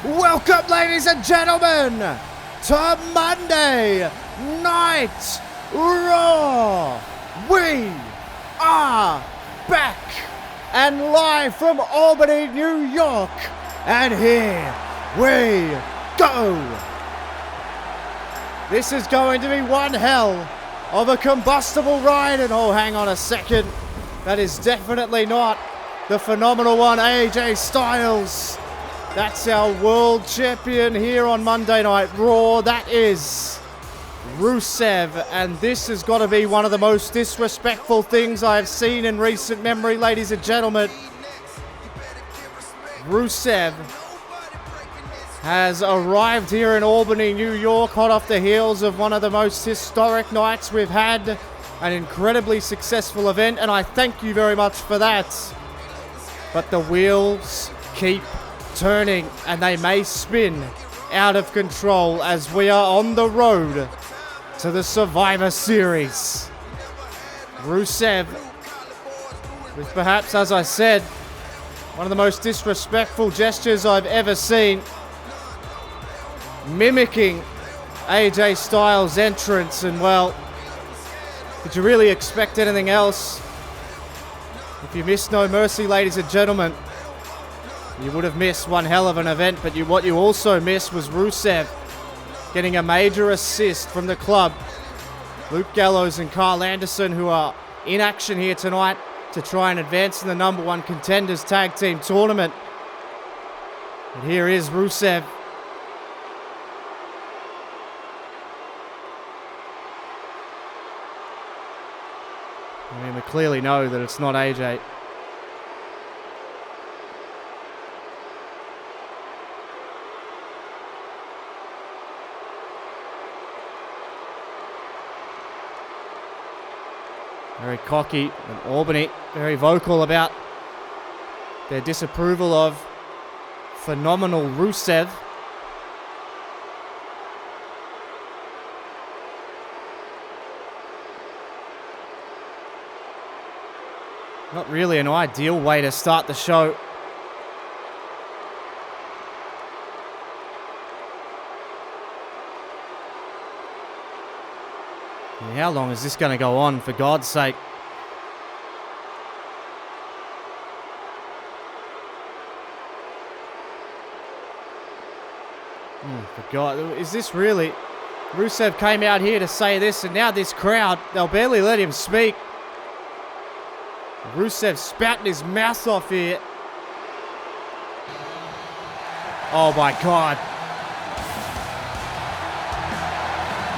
Welcome, ladies and gentlemen, to Monday Night Raw. We are back and live from Albany, New York. And here we go. This is going to be one hell of a combustible ride. And oh, hang on a second. That is definitely not the phenomenal one, AJ Styles. That's our world champion here on Monday Night Raw. That is Rusev. And this has got to be one of the most disrespectful things I have seen in recent memory, ladies and gentlemen. Rusev has arrived here in Albany, New York, hot off the heels of one of the most historic nights we've had. An incredibly successful event, and I thank you very much for that. But the wheels keep turning, and they may spin out of control as we are on the road to the Survivor Series. Rusev, with perhaps, as I said, one of the most disrespectful gestures I've ever seen, mimicking AJ Styles' entrance. And well, did you really expect anything else? If you missed No Mercy, ladies and gentlemen, you would have missed one hell of an event. But what you also missed was Rusev getting a major assist from the club. Luke Gallows and Carl Anderson, who are in action here tonight to try and advance in the number one contenders tag team tournament. And here is Rusev. I mean, we clearly know that it's not AJ. Very cocky, and Albany very vocal about their disapproval of phenomenal Rusev. Not really an ideal way to start the show. How long is this going to go on, for God's sake? For God, is this really? Rusev came out here to say this, and now this crowd, they'll barely let him speak. Rusev spouting his mouth off here. Oh my God.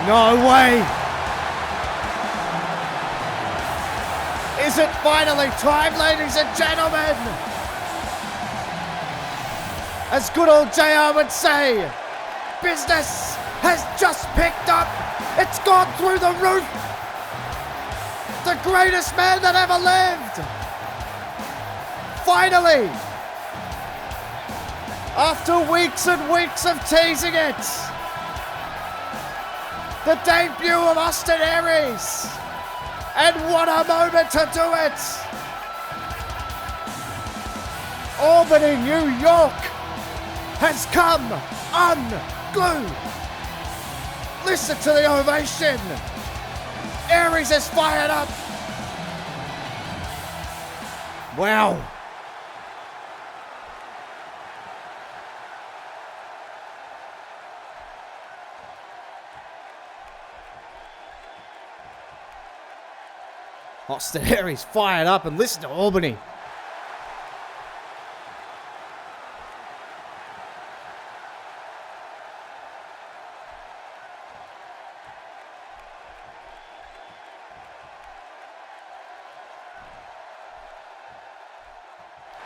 No way. Is it finally time, ladies and gentlemen? As good old JR would say, business has just picked up. It's gone through the roof. The greatest man that ever lived. Finally, after weeks and weeks of teasing it, the debut of Austin Aries. And what a moment to do it! Albany, New York has come unglued. Listen to the ovation. Aries is fired up. Wow. Austin Aries fired up, and listen to Albany.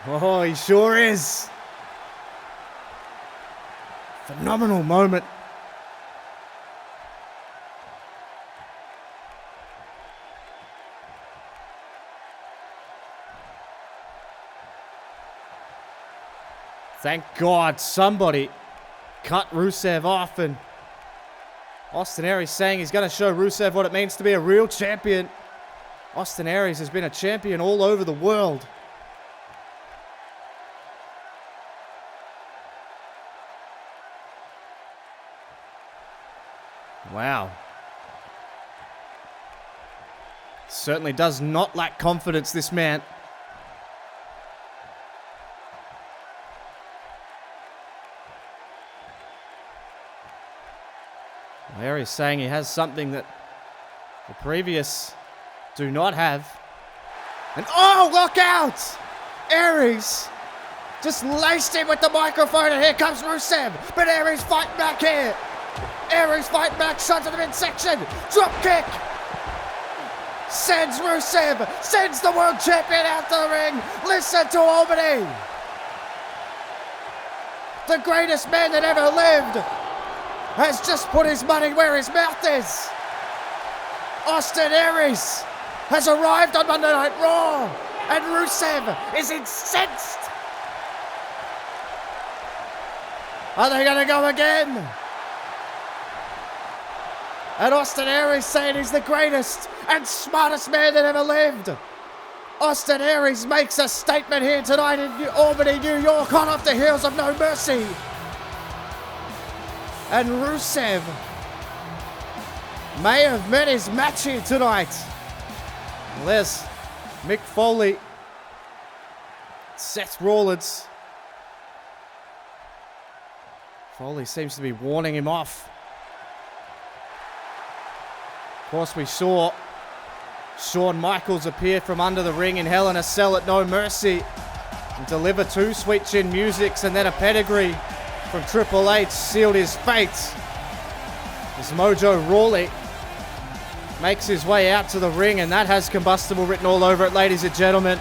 Oh, he sure is. Phenomenal moment. Thank God somebody cut Rusev off, and Austin Aries saying he's going to show Rusev what it means to be a real champion. Austin Aries has been a champion all over the world. Wow. Certainly does not lack confidence, this man. Larry's saying he has something that the previous do not have. And oh, look out! Aries just laced him with the microphone, and here comes Rusev. But Aries fighting back here. Aries fighting back, shot to the midsection. Drop kick. Sends Rusev, sends the world champion out the ring. Listen to Albany. The greatest man that ever lived has just put his money where his mouth is. Austin Aries has arrived on Monday Night Raw, and Rusev is incensed. Are they going to go again? And Austin Aries saying he's the greatest and smartest man that ever lived. Austin Aries makes a statement here tonight in Albany, New York, hot off the heels of No Mercy. And Rusev may have met his match here tonight. There's Mick Foley, Seth Rollins. Foley seems to be warning him off. Of course, we saw Shawn Michaels appear from under the ring in Hell in a Cell at No Mercy and deliver 2 Sweet Chin Musics, and then a pedigree from Triple H sealed his fate as Mojo Rawley makes his way out to the ring, and that has combustible written all over it, ladies and gentlemen.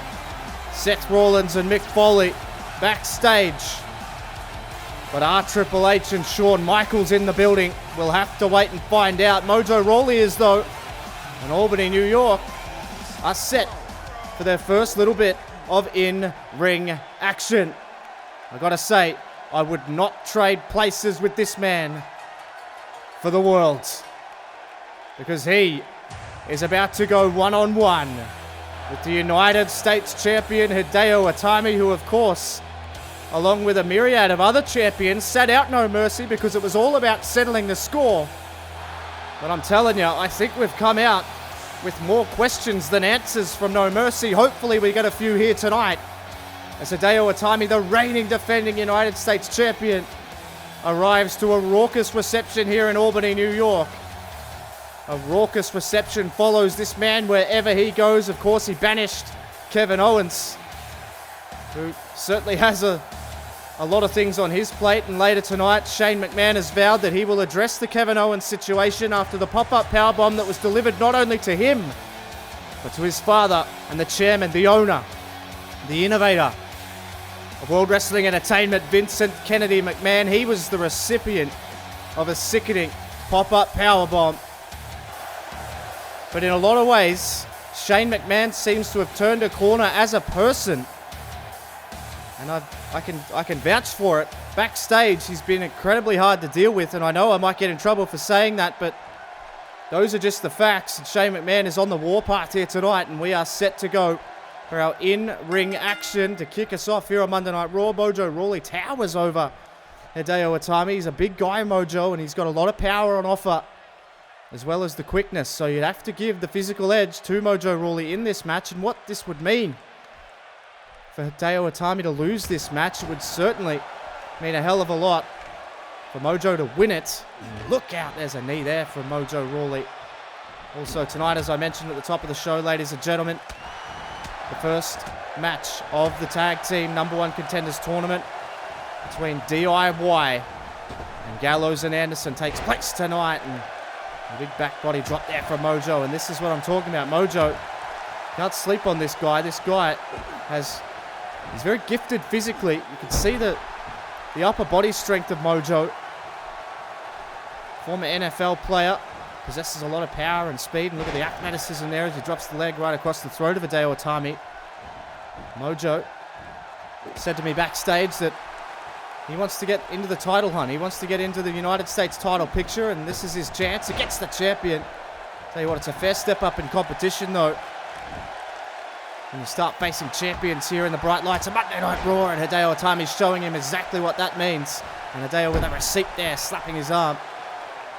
Seth Rollins and Mick Foley backstage. But are Triple H and Shawn Michaels in the building? We'll have to wait and find out. Mojo Rawley is, though, and Albany, New York, are set for their first little bit of in-ring action. I gotta say, I would not trade places with this man for the world, because he is about to go one-on-one with the United States champion Hideo Itami, who, of course, along with a myriad of other champions, sat out No Mercy because it was all about settling the score. But I'm telling you, I think we've come out with more questions than answers from No Mercy. Hopefully we get a few here tonight, as Hideo Itami, the reigning defending United States champion, arrives to a raucous reception here in Albany, New York. A raucous reception follows this man wherever he goes. Of course, he banished Kevin Owens, who certainly has a lot of things on his plate. And later tonight, Shane McMahon has vowed that he will address the Kevin Owens situation after the pop-up powerbomb that was delivered not only to him, but to his father and the chairman, the owner, the innovator of World Wrestling Entertainment, Vincent Kennedy McMahon. He was the recipient of a sickening pop-up powerbomb. But in a lot of ways, Shane McMahon seems to have turned a corner as a person. And I can vouch for it. Backstage, he's been incredibly hard to deal with, and I know I might get in trouble for saying that, but those are just the facts. And Shane McMahon is on the warpath here tonight, and we are set to go for our in-ring action to kick us off here on Monday Night Raw. Mojo Rawley towers over Hideo Itami. He's a big guy, Mojo, and he's got a lot of power on offer, as well as the quickness. So you'd have to give the physical edge to Mojo Rawley in this match, and what this would mean for Hideo Itami to lose this match, it would certainly mean a hell of a lot for Mojo to win it. Look out, there's a knee there from Mojo Rawley. Also tonight, as I mentioned at the top of the show, ladies and gentlemen, the first match of the Tag Team #1 Contenders Tournament between DIY and Gallows and Anderson takes place tonight. And a big back body drop there from Mojo, and this is what I'm talking about. Mojo, can't sleep on this guy. This guy he's very gifted physically. You can see the upper body strength of Mojo. Former NFL player, possesses a lot of power and speed, and look at the athleticism there as he drops the leg right across the throat of Hideo Itami. Mojo said to me backstage that he wants to get into the title hunt. He wants to get into the United States title picture, and this is his chance against the champion. Tell you what, it's a fair step up in competition, though, when you start facing champions here in the bright lights of Monday Night Raw, and Hideo Itami's showing him exactly what that means. And Hideo with a receipt there, slapping his arm.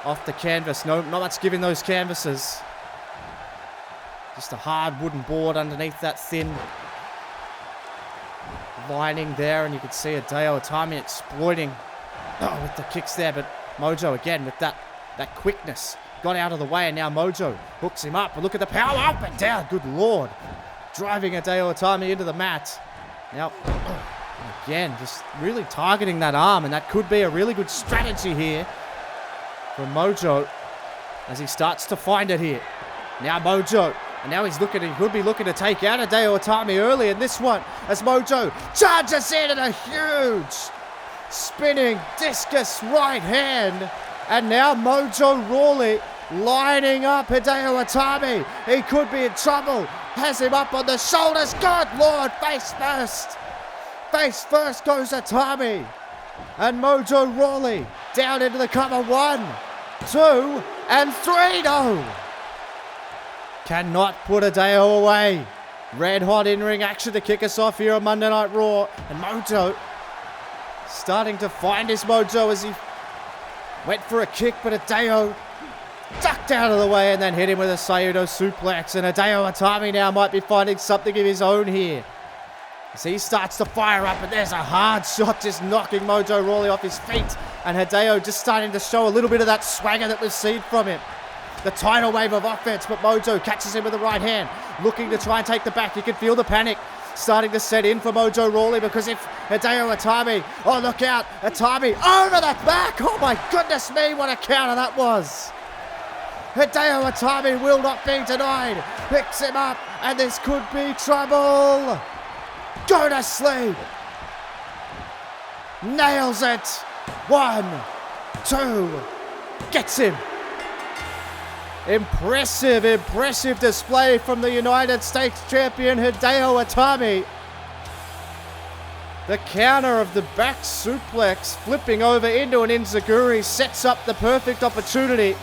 off the canvas. No, not much giving those canvases. Just a hard wooden board underneath that thin lining there, and you can see Hideo Itami exploiting with the kicks there, but Mojo again with that quickness got out of the way, and now Mojo hooks him up. But look at the power up and down. Good Lord. Driving Hideo Itami into the mat. Now, again, just really targeting that arm, and that could be a really good strategy here from Mojo as he starts to find it here. Now Mojo, and now he could be looking to take out Hideo Itami early in this one as Mojo charges in and a huge spinning discus right hand. And now Mojo Rawley lining up Hideo Itami. He could be in trouble. Has him up on the shoulders. Good Lord, face first. Face first goes Itami. And Mojo Rawley down into the cover. 1, 2, and 3. No. Cannot put Hideo away. Red hot in-ring action to kick us off here on Monday Night Raw. And Mojo starting to find his mojo as he went for a kick, but Hideo ducked out of the way and then hit him with a Sayudo suplex. And Hideo Itami now might be finding something of his own here as he starts to fire up, and there's a hard shot just knocking Mojo Rawley off his feet. And Hideo just starting to show a little bit of that swagger that we've seen from him. The tidal wave of offense, but Mojo catches him with the right hand, looking to try and take the back. You can feel the panic starting to set in for Mojo Rawley, because if Hideo Itami, oh look out, Itami over the back, oh my goodness me, what a counter that was. Hideo Itami will not be denied, picks him up, and this could be trouble. Go to sleep. Nails it. 1, 2, gets him. Impressive display from the United States champion Hideo Itami. The counter of the back suplex, flipping over into an enziguri, sets up the perfect opportunity.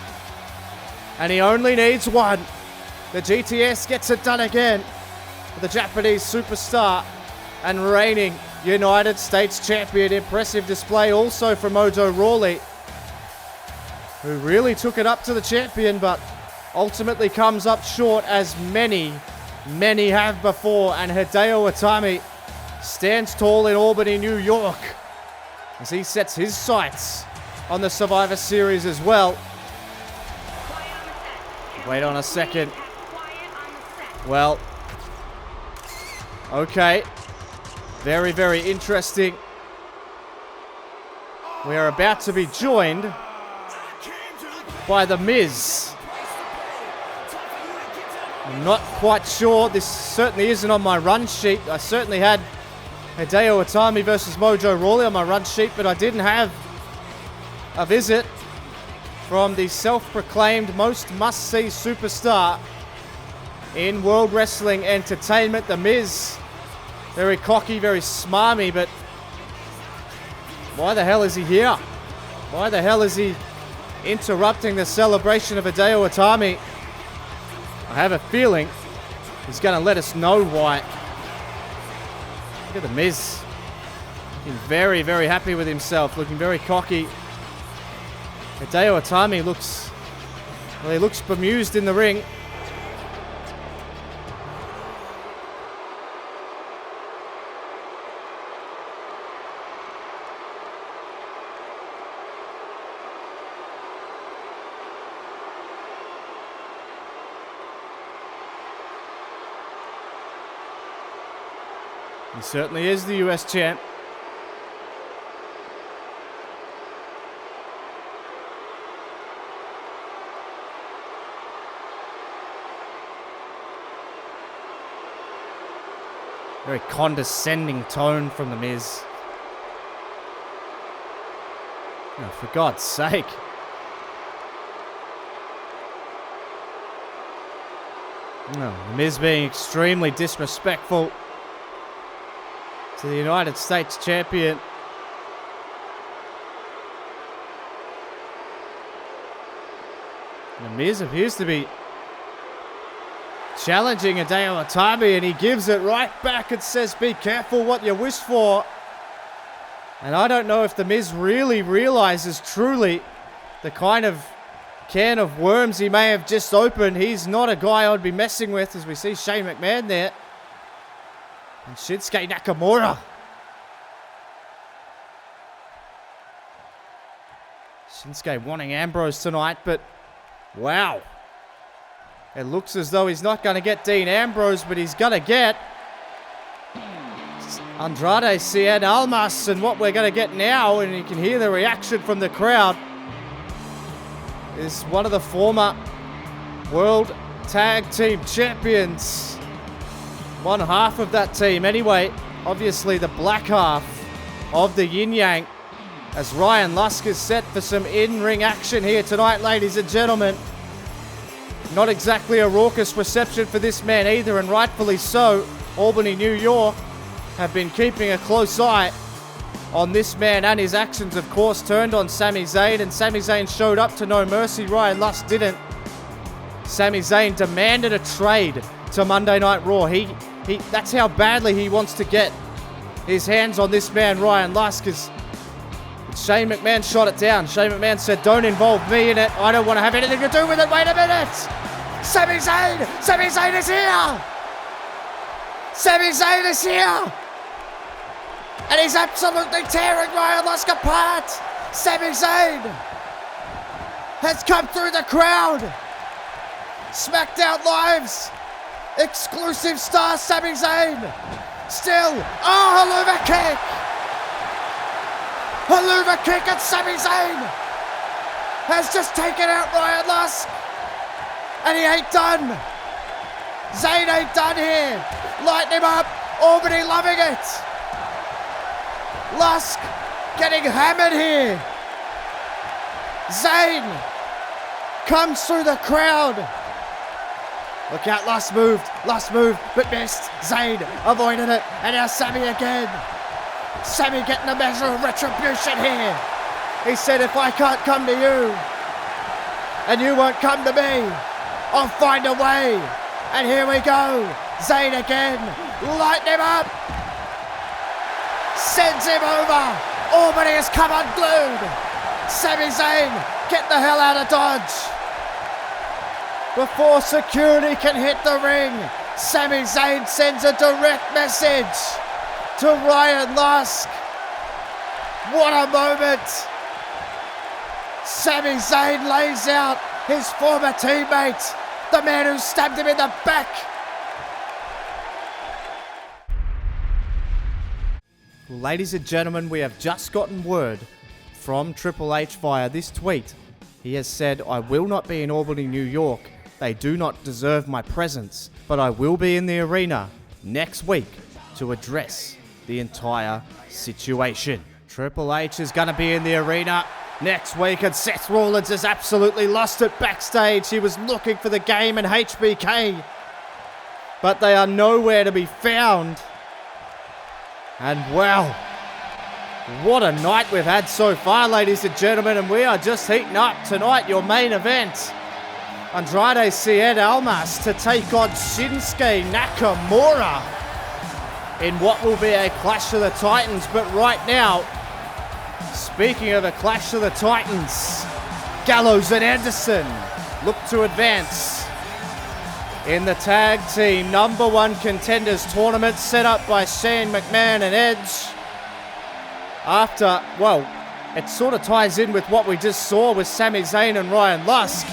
And he only needs one. The GTS gets it done again for the Japanese superstar and reigning United States champion. Impressive display also from Mojo Rawley, who really took it up to the champion, but ultimately comes up short, as many have before. And Hideo Itami stands tall in Albany, New York, as he sets his sights on the Survivor Series as well. Wait on a second. Well, okay. Very interesting. We are about to be joined by The Miz. I'm not quite sure. This certainly isn't on my run sheet. I certainly had Hideo Itami versus Mojo Rawley on my run sheet, but I didn't have a visit from the self-proclaimed most must-see superstar in World Wrestling Entertainment, The Miz. Very cocky, very smarmy, but why the hell is he here? Why the hell is he interrupting the celebration of Hideo Itami? I have a feeling he's going to let us know why. Look at The Miz. Looking very happy with himself, looking very cocky. Hideo Itami looks, well, he looks bemused in the ring. He certainly is the US champ. Very condescending tone from The Miz. Oh, for God's sake. No, The Miz being extremely disrespectful to the United States champion. The Miz appears to be challenging Hideo Itami, and he gives it right back and says, be careful what you wish for. And I don't know if The Miz really realizes truly the kind of can of worms he may have just opened. He's not a guy I'd be messing with, as we see Shane McMahon there. And Shinsuke Nakamura. Shinsuke wanting Ambrose tonight, but wow. It looks as though he's not going to get Dean Ambrose, but he's going to get Andrade Cien Almas. And what we're going to get now, and you can hear the reaction from the crowd, is one of the former World Tag Team Champions. One half of that team anyway. Obviously the black half of the Yin Yang, as Ryan Lusk is set for some in-ring action here tonight, ladies and gentlemen. Not exactly a raucous reception for this man either, and rightfully so. Albany, New York have been keeping a close eye on this man and his actions, of course, turned on Sami Zayn, and Sami Zayn showed up to no mercy. Ryan Lusk didn't. Sami Zayn demanded a trade to Monday Night Raw. That's how badly he wants to get his hands on this man, Ryan Lusk, because Shane McMahon shot it down. Shane McMahon said, don't involve me in it. I don't want to have anything to do with it. Wait a minute. Sami Zayn! Sami Zayn is here! Sami Zayn is here! And he's absolutely tearing Ryan Lusk apart! Sami Zayn has come through the crowd! SmackDown Live's exclusive star Sami Zayn! Still, oh, Haluva kick! Haluva kick, and Sami Zayn has just taken out Ryan Lusk! And he ain't done! Zayn ain't done here! Lighten him up! Albany loving it! Lusk getting hammered here! Zayn comes through the crowd! Look out, Lusk moved, but missed! Zayn avoided it, and now Sami again! Sami getting a measure of retribution here! He said, if I can't come to you, and you won't come to me, I'll find a way! And here we go! Zayn again! Light him up! Sends him over! Albany has come unglued! Sami Zayn, get the hell out of Dodge! Before security can hit the ring, Sami Zayn sends a direct message to Ryan Lusk. What a moment! Sami Zayn lays out his former teammate, the man who stabbed him in the back. Ladies and gentlemen, we have just gotten word from Triple H via this tweet. He has said, I will not be in Albany, New York. They do not deserve my presence, but I will be in the arena next week to address the entire situation. Triple H is going to be in the arena next week, and Seth Rollins has absolutely lost it backstage. He was looking for the game and HBK, but they are nowhere to be found. And wow, what a night we've had so far, ladies and gentlemen, and we are just heating up tonight. Your main event, Andrade Cien Almas to take on Shinsuke Nakamura in what will be a Clash of the Titans. But right now, speaking of a Clash of the Titans, Gallows and Anderson look to advance in the tag team #1 contenders tournament set up by Shane McMahon and Edge. After, well, it sort of ties in with what we just saw with Sami Zayn and Ryan Lusk,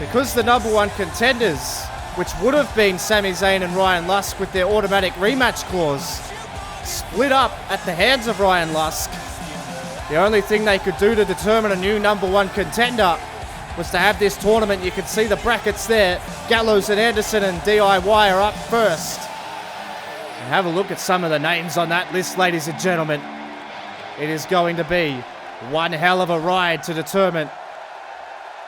because the #1 contenders, which would have been Sami Zayn and Ryan Lusk with their automatic rematch clause, split up at the hands of Ryan Lusk. The only thing they could do to determine a new #1 contender was to have this tournament. You can see the brackets there. Gallows and Anderson and DIY are up first. And have a look at some of the names on that list, ladies and gentlemen. It is going to be one hell of a ride to determine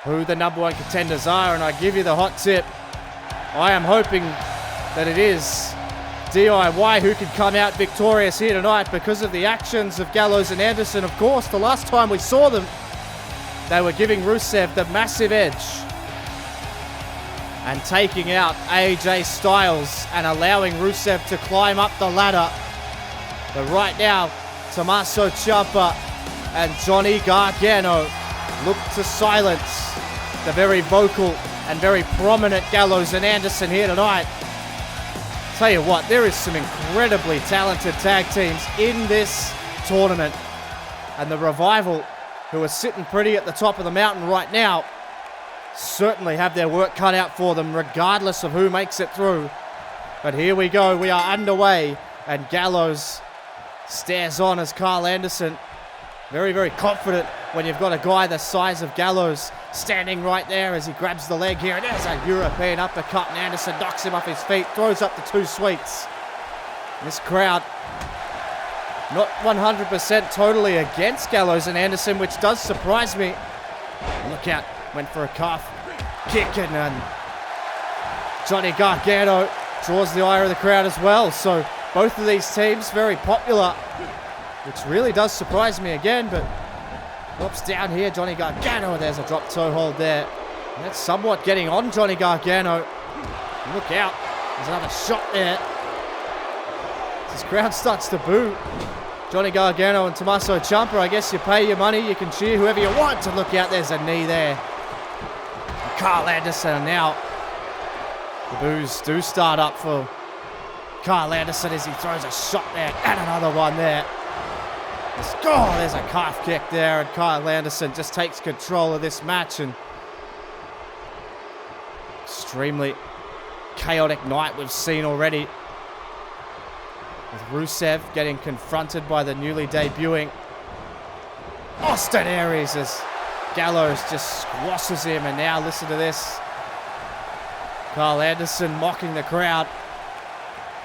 who the #1 contenders are, and I give you the hot tip. I am hoping that it is DIY who can come out victorious here tonight because of the actions of Gallows and Anderson. Of course, the last time we saw them, they were giving Rusev the massive edge and taking out AJ Styles and allowing Rusev to climb up the ladder. But right now, Tommaso Ciampa and Johnny Gargano look to silence the very vocal and very prominent Gallows and Anderson here tonight. Tell you what, there is some incredibly talented tag teams in this tournament. And the Revival, who are sitting pretty at the top of the mountain right now, certainly have their work cut out for them regardless of who makes it through. But here we go, we are underway, and Gallows stares on as Karl Anderson, very, very confident when you've got a guy the size of Gallows standing right there as he grabs the leg here. And there's a European uppercut, and Anderson knocks him off his feet, throws up the two sweets. And this crowd not 100% totally against Gallows and Anderson, which does surprise me. Look out, went for a calf kick, and Johnny Gargano draws the ire of the crowd as well. So both of these teams very popular, which really does surprise me again, but drops down here, Johnny Gargano. There's a drop toe hold there. And that's somewhat getting on Johnny Gargano. Look out, there's another shot there. This crowd starts to boo Johnny Gargano and Tommaso Ciampa. I guess you pay your money, you can cheer whoever you want. To look out, there's a knee there. And Karl Anderson, now the boos do start up for Karl Anderson as he throws a shot there, and another one there. There's a calf kick there, and Karl Anderson just takes control of this match. And extremely chaotic night we've seen already, with Rusev getting confronted by the newly debuting Austin Aries as Gallows just squashes him. And now listen to this, Karl Anderson mocking the crowd.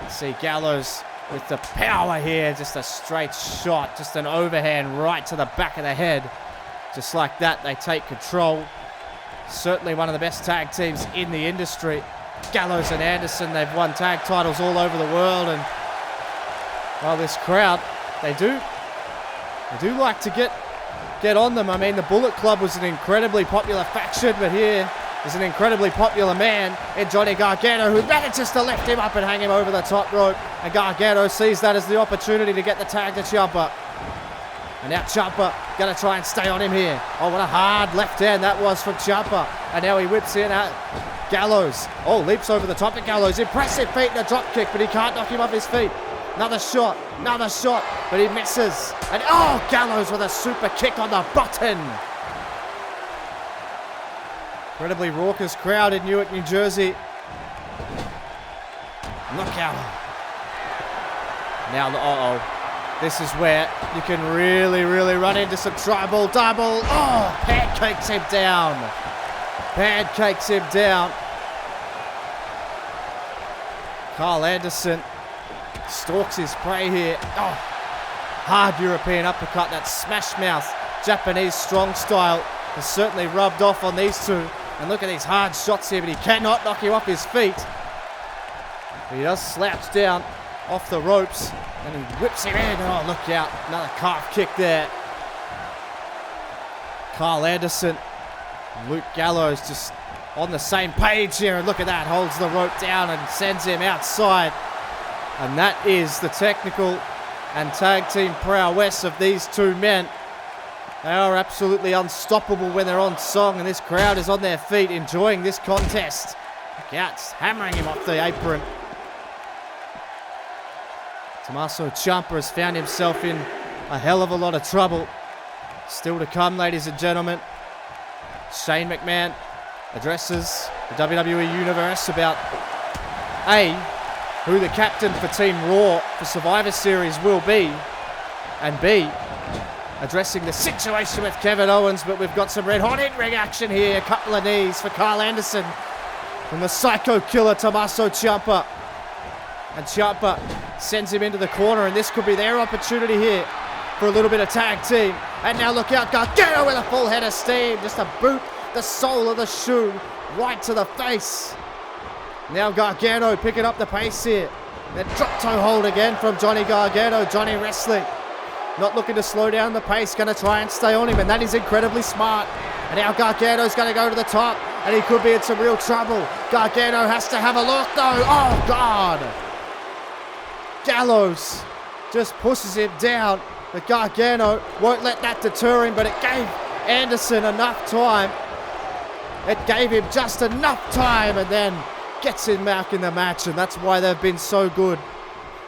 See Gallows with the power here, just a straight shot, just an overhand right to the back of the head. Just like that, they take control. Certainly one of the best tag teams in the industry. Gallows and Anderson, they've won tag titles all over the world, and well, this crowd, they do like to get on them. I mean, the Bullet Club was an incredibly popular faction, but here is an incredibly popular man in Johnny Gargano, who manages to lift him up and hang him over the top rope. And Gargano sees that as the opportunity to get the tag to Ciampa. And now Ciampa going to try and stay on him here. Oh, what a hard left hand that was from Ciampa. And now he whips in at Gallows. Oh, leaps over the top of Gallows. Impressive feat and a drop kick, but he can't knock him off his feet. Another shot, but he misses. And oh, Gallows with a super kick on the button. Incredibly raucous crowd in Newark, New Jersey. Look out. Now, this is where you can really, really run into some tribal double. Oh, pancakes him down. Karl Anderson stalks his prey here. Oh, hard European uppercut, that smash mouth Japanese strong style has certainly rubbed off on these two. And look at these hard shots here, but he cannot knock him off his feet. But he does slouch down off the ropes, and he whips him in. Oh, look out, another calf kick there. Karl Anderson, Luke Gallows just on the same page here, and look at that, holds the rope down and sends him outside. And that is the technical and tag team prowess of these two men. They are absolutely unstoppable when they're on song, and this crowd is on their feet enjoying this contest. Look out, hammering him off the apron. Tommaso Ciampa has found himself in a hell of a lot of trouble. Still to come, ladies and gentlemen. Shane McMahon addresses the WWE Universe about who the captain for Team Raw for Survivor Series will be, and B, addressing the situation with Kevin Owens. But we've got some red-hot in-ring action here. A couple of knees for Karl Anderson from the Psycho Killer Tommaso Ciampa. And Ciampa sends him into the corner, and this could be their opportunity here for a little bit of tag team. And now look out, Gargano with a full head of steam. Just a boot the sole of the shoe right to the face. Now Gargano picking up the pace here. That drop toe hold again from Johnny Gargano. Johnny wrestling, not looking to slow down the pace, going to try and stay on him, and that is incredibly smart. And now Gargano's going to go to the top, and he could be in some real trouble. Gargano has to have a look though. Oh God! Gallows just pushes him down, but Gargano won't let that deter him, but it gave Anderson enough time It gave him just enough time and then gets him back in the match, and that's why they've been so good.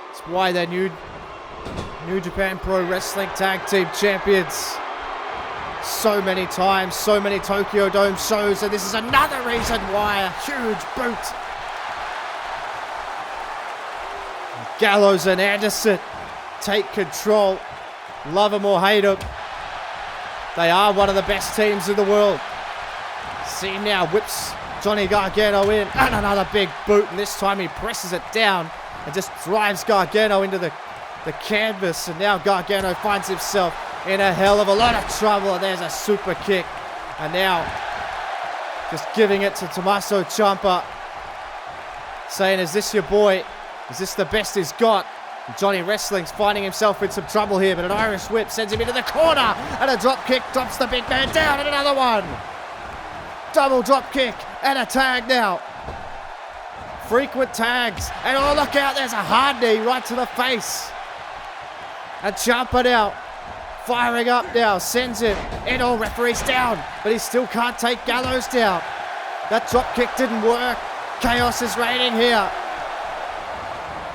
It's why they're New Japan Pro Wrestling Tag Team Champions. So many times, so many Tokyo Dome shows, and this is another reason why. A huge boot. Gallows and Anderson take control. Love them or hate them, they are one of the best teams in the world. See now, whips Johnny Gargano in, and another big boot, and this time he presses it down and just drives Gargano into the canvas, and now Gargano finds himself in a hell of a lot of trouble, and there's a super kick, and now just giving it to Tommaso Ciampa, saying, is this your boy? Is this the best he's got? And Johnny Wrestling's finding himself in some trouble here, but an Irish whip sends him into the corner, and a drop kick drops the big man down, and another one. Double drop kick, and a tag now. Frequent tags, and oh look out, there's a hard knee right to the face. And Ciampa now, firing up now, sends him in, all referees down, but he still can't take Gallows down. That drop kick didn't work. Chaos is reigning here.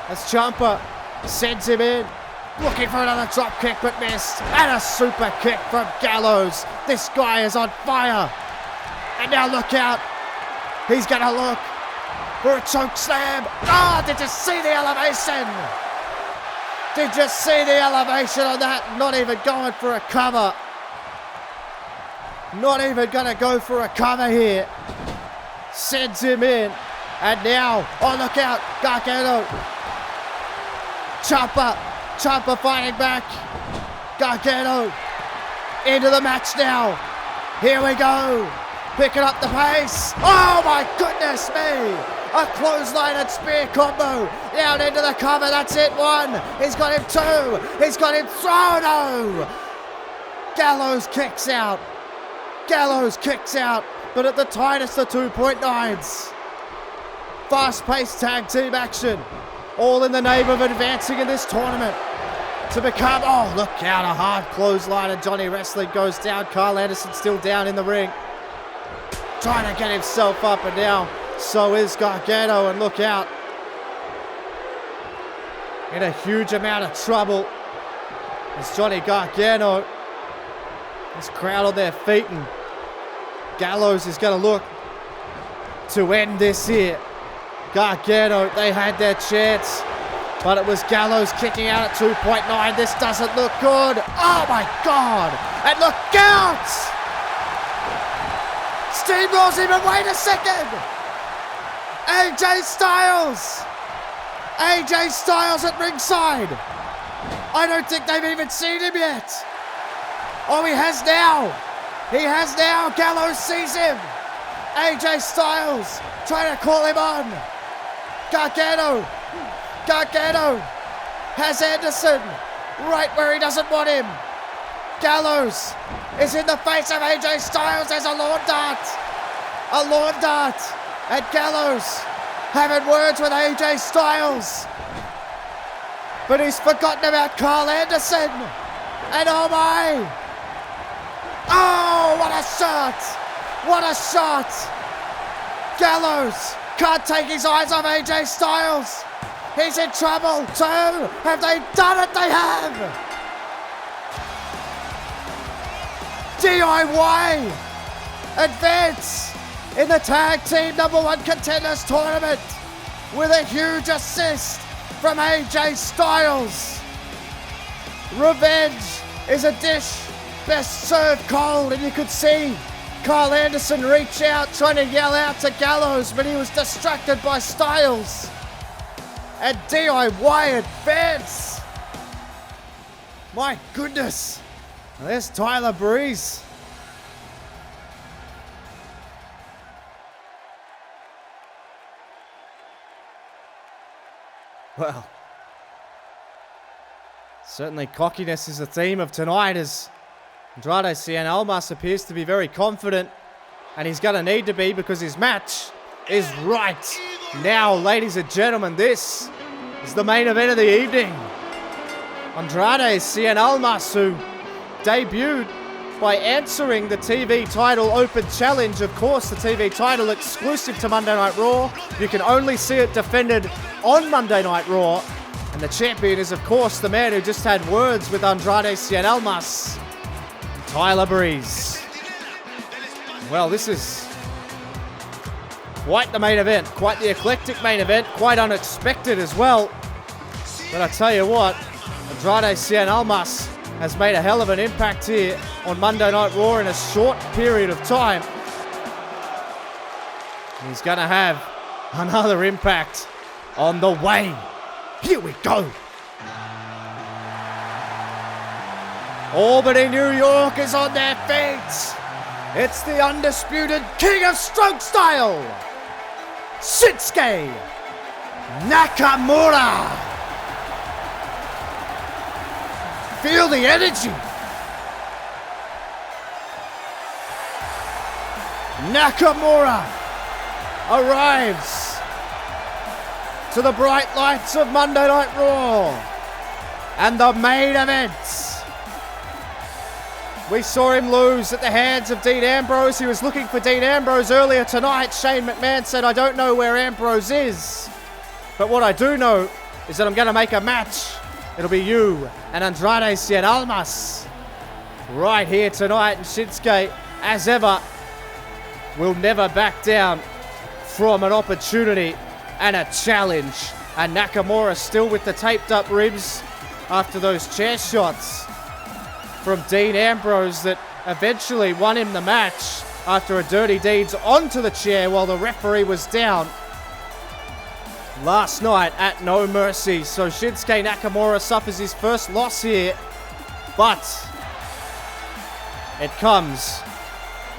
As Ciampa sends him in, looking for another drop kick but missed. And a super kick from Gallows. This guy is on fire. And now look out. He's going to look for a choke slam. Oh, did you see the elevation? Did you see the elevation on that? Not even going for a cover. Not even going to go for a cover here. Sends him in. And now, oh look out, Gargano. Ciampa fighting back. Gargano into the match now. Here we go. Picking up the pace. Oh my goodness me. A clothesline and spear combo. Down into the cover. That's it. One. He's got him two. He's got him thrown. No. Gallows kicks out. Gallows kicks out. But at the tightest of 2.9s. Fast-paced tag team action. All in the name of advancing in this tournament. To become, oh look out, a hard clothesline, and Johnny Wrestling goes down. Carl Anderson still down in the ring. Trying to get himself up, and now so is Gargano, and look out. In a huge amount of trouble is Johnny Gargano. This crowd on their feet, and Gallows is going to look to end this here. Gargano, they had their chance, but it was Gallows kicking out at 2.9. This doesn't look good. Oh my God! And look out! Steamrolls him, and wait a second! AJ Styles! AJ Styles at ringside! I don't think they've even seen him yet! Oh, he has now! He has now! Gallows sees him! AJ Styles trying to call him on! Gargano has Anderson right where he doesn't want him. Gallows is in the face of AJ Styles. There's a lawn dart, and Gallows having words with AJ Styles, but he's forgotten about Carl Anderson. And oh my, oh what a shot. Gallows can't take his eyes off AJ Styles. He's in trouble too. Have they done it? They have. DIY advance in the tag team #1 contenders tournament with a huge assist from AJ Styles. Revenge is a dish best served cold, and you could see Carl Anderson reach out, trying to yell out to Gallows, but he was distracted by Styles. And DIY advance. My goodness. There's Tyler Breeze. Well, certainly cockiness is the theme of tonight, as Andrade Cien Almas appears to be very confident, and he's going to need to be, because his match is right now. Ladies and gentlemen, this is the main event of the evening. Andrade Cien Almas, who debuted by answering the TV title open challenge. Of course, the TV title exclusive to Monday Night Raw. You can only see it defended on Monday Night Raw. And the champion is, of course, the man who just had words with Andrade Cien Almas, Tyler Breeze. Well, this is quite the main event, quite the eclectic main event, quite unexpected as well. But I tell you what, Andrade Cien Almas has made a hell of an impact here on Monday Night Raw in a short period of time. He's going to have another impact on the way. Here we go. Albany, New York is on their feet. It's the undisputed King of Stroke Style, Shinsuke Nakamura. Feel the energy. Nakamura arrives to the bright lights of Monday Night Raw and the main event. We saw him lose at the hands of Dean Ambrose. He was looking for Dean Ambrose earlier tonight. Shane McMahon said, I don't know where Ambrose is, but what I do know is that I'm going to make a match. It'll be you and Andrade Cien Almas right here tonight. And Shinsuke, as ever, will never back down from an opportunity and a challenge. And Nakamura still with the taped up ribs after those chair shots from Dean Ambrose that eventually won him the match after a dirty deeds onto the chair while the referee was down last night at No Mercy. So Shinsuke Nakamura suffers his first loss here, but it comes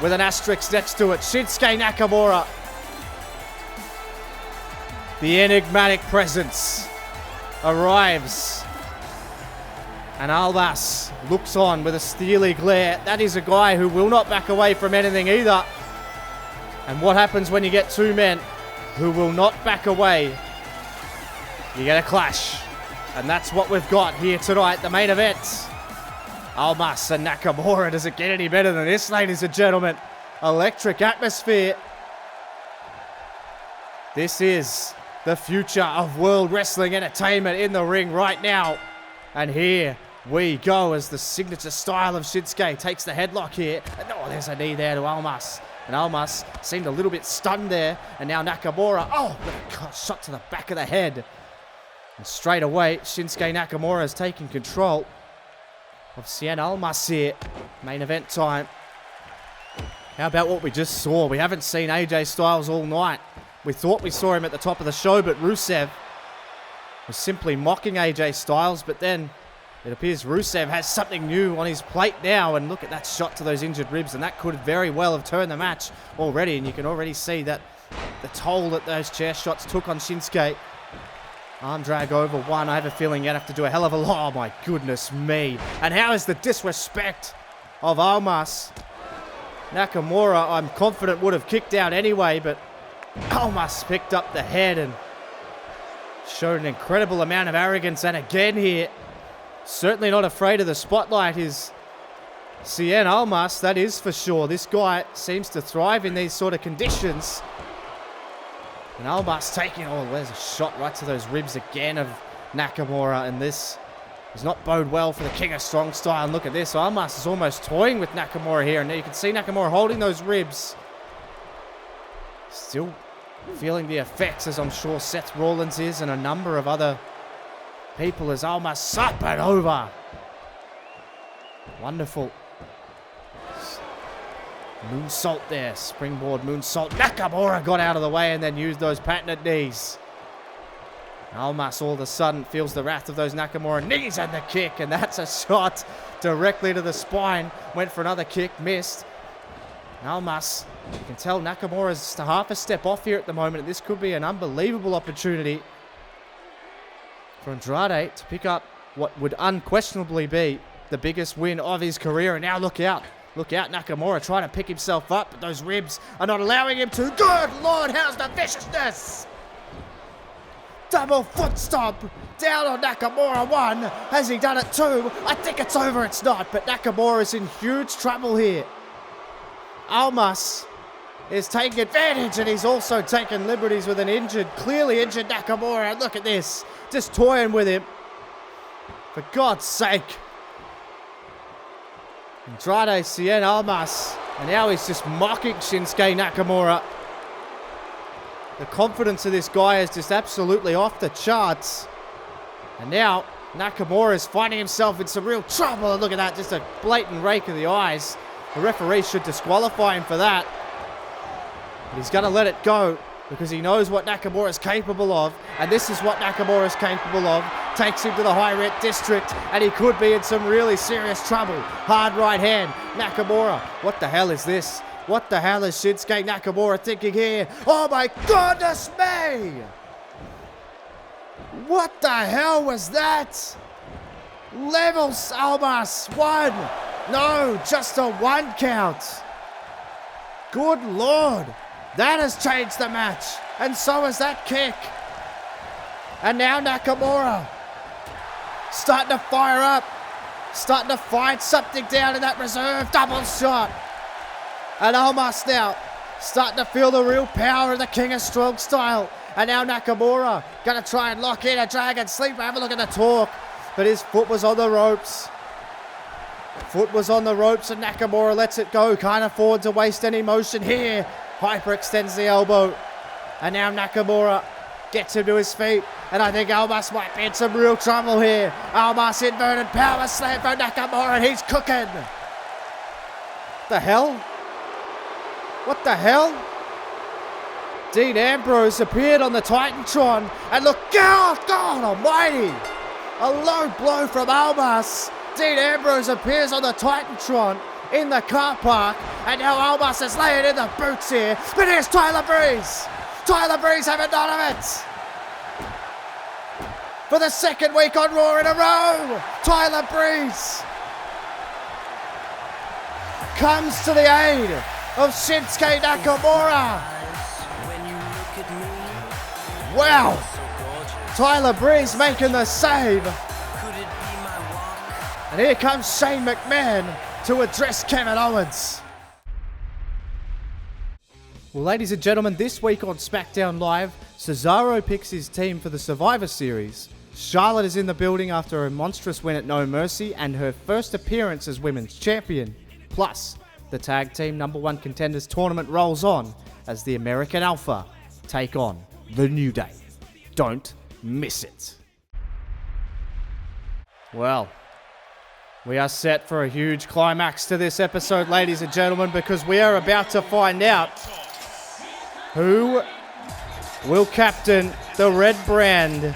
with an asterisk next to it. Shinsuke Nakamura, the enigmatic presence, arrives, and Almas looks on with a steely glare. That is a guy who will not back away from anything either. And what happens when you get two men who will not back away? You get a clash. And that's what we've got here tonight, the main event. Almas and Nakamura. Does it get any better than this, ladies and gentlemen? Electric atmosphere. This is the future of World Wrestling Entertainment in the ring right now. And here we go as the signature style of Shinsuke takes the headlock here. And oh, there's a knee there to Almas. And Almas seemed a little bit stunned there. And now Nakamura, oh, what a shot to the back of the head. And straight away, Shinsuke Nakamura has taken control of Cien Almas here. Main event time. How about what we just saw? We haven't seen AJ Styles all night. We thought we saw him at the top of the show, but Rusev was simply mocking AJ Styles. But then it appears Rusev has something new on his plate now. And look at that shot to those injured ribs. And that could very well have turned the match already. And you can already see that the toll that those chair shots took on Shinsuke. Arm drag over one. I have a feeling you'd have to do a hell of a lot. Oh my goodness me. And how is the disrespect of Almas? Nakamura, I'm confident, would have kicked out anyway, but Almas picked up the head and showed an incredible amount of arrogance. And again here, certainly not afraid of the spotlight is Cien Almas, that is for sure. This guy seems to thrive in these sort of conditions. And Almas taking, oh, there's a shot right to those ribs again of Nakamura. And this does not bode well for the King of Strong Style. And look at this, Almas is almost toying with Nakamura here. And you can see Nakamura holding those ribs. Still feeling the effects, as I'm sure Seth Rollins is, and a number of other people, as Almas up and over. Wonderful. Moonsault there, springboard moonsault. Nakamura got out of the way and then used those patented knees. Almas all of a sudden feels the wrath of those Nakamura knees and the kick, and that's a shot directly to the spine. Went for another kick, missed. Almas, you can tell Nakamura's just a half a step off here at the moment. This could be an unbelievable opportunity for Andrade to pick up what would unquestionably be the biggest win of his career. And now look out. Look out, Nakamura trying to pick himself up, but those ribs are not allowing him to. Good Lord, how's the viciousness? Double foot stomp. Down on Nakamura, 1. Has he done it 2? I think it's over. It's not, but Nakamura's in huge trouble here. Almas is taking advantage, and he's also taking liberties with an clearly injured Nakamura. And look at this. Just toying with him. For God's sake. Andrade Cien Almas. And now he's just mocking Shinsuke Nakamura. The confidence of this guy is just absolutely off the charts. And now Nakamura is finding himself in some real trouble. And look at that, just a blatant rake of the eyes. The referee should disqualify him for that. But he's going to let it go because he knows what Nakamura is capable of. And this is what Nakamura is capable of. Takes him to the high rent district, and he could be in some really serious trouble. Hard right hand. Nakamura. What the hell is this? What the hell is Shinsuke Nakamura thinking here? Oh my goodness me! What the hell was that? Levels Almas. 1. No, just a 1 count. Good Lord. That has changed the match. And so has that kick. And now Nakamura. Starting to fire up. Starting to find something down in that reserve. Double shot. And Almas now starting to feel the real power of the King of Strong Style. And now Nakamura going to try and lock in a Dragon Sleeper. Have a look at the torque. But his foot was on the ropes. Foot was on the ropes and Nakamura lets it go. Can't afford to waste any motion here. Hyperextends the elbow. And now Nakamura gets him to his feet. And I think Almas might be in some real trouble here. Almas inverted power slam for Nakamura and he's cooking. The hell? What the hell? Dean Ambrose appeared on the Titantron. And look out! God almighty! A low blow from Almas. Dean Ambrose appears on the Titantron in the car park. And now Almas is laying in the boots here. But here's Tyler Breeze. Tyler Breeze having none of it. For the 2nd week on Raw in a row, Tyler Breeze comes to the aid of Shinsuke Nakamura. Wow. Tyler Breeze making the save. And here comes Shane McMahon to address Kevin Owens. Well, ladies and gentlemen, this week on SmackDown Live, Cesaro picks his team for the Survivor Series. Charlotte is in the building after a monstrous win at No Mercy and her first appearance as Women's Champion. Plus, the Tag Team #1 Contenders Tournament rolls on as the American Alpha take on the New Day. Don't miss it. Well, we are set for a huge climax to this episode, ladies and gentlemen, because we are about to find out who will captain the red brand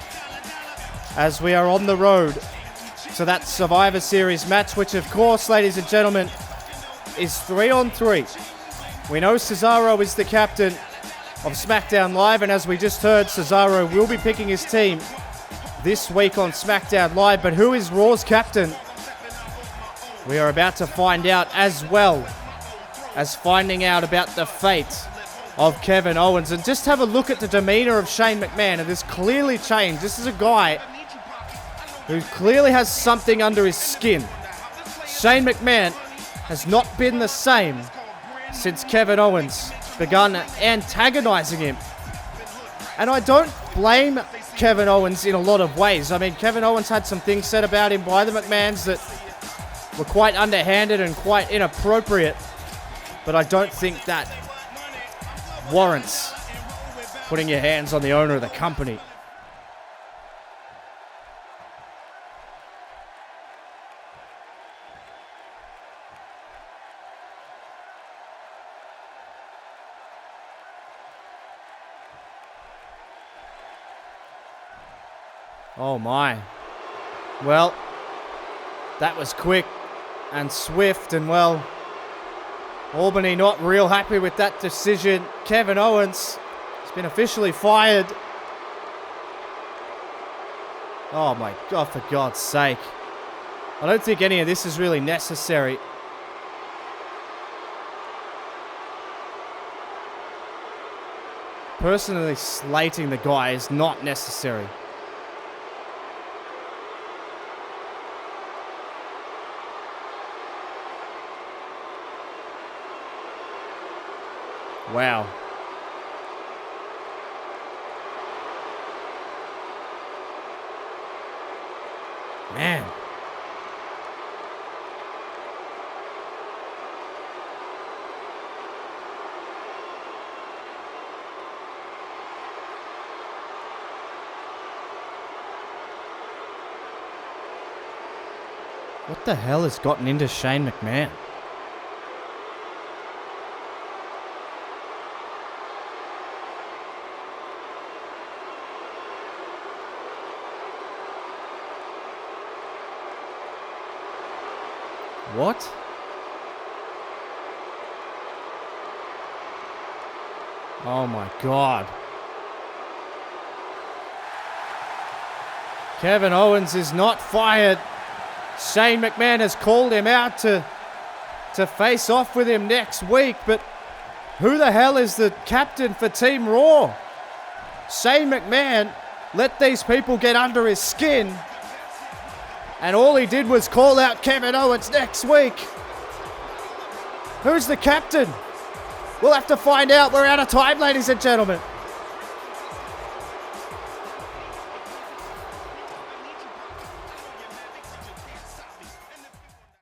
as we are on the road to that Survivor Series match, which of course, ladies and gentlemen, is 3-on-3. We know Cesaro is the captain of SmackDown Live, and as we just heard, Cesaro will be picking his team this week on SmackDown Live, but who is Raw's captain? We are about to find out, as well as finding out about the fate of Kevin Owens. And just have a look at the demeanor of Shane McMahon. It has clearly changed. This is a guy who clearly has something under his skin. Shane McMahon has not been the same since Kevin Owens begun antagonizing him. And I don't blame Kevin Owens in a lot of ways. I mean, Kevin Owens had some things said about him by the McMahons that were quite underhanded and quite inappropriate. But I don't think that warrants putting your hands on the owner of the company. Oh my. Well, that was quick and swift, and well, Albany not real happy with that decision. Kevin Owens has been officially fired. Oh my God, for God's sake. I don't think any of this is really necessary. Personally, slating the guy is not necessary. Wow. Man. What the hell has gotten into Shane McMahon? What? Oh my God. Kevin Owens is not fired. Shane McMahon has called him out to face off with him next week, but who the hell is the captain for Team Raw? Shane McMahon let these people get under his skin, and all he did was call out Kevin Owens next week. Who's the captain? We'll have to find out. We're out of time, ladies and gentlemen.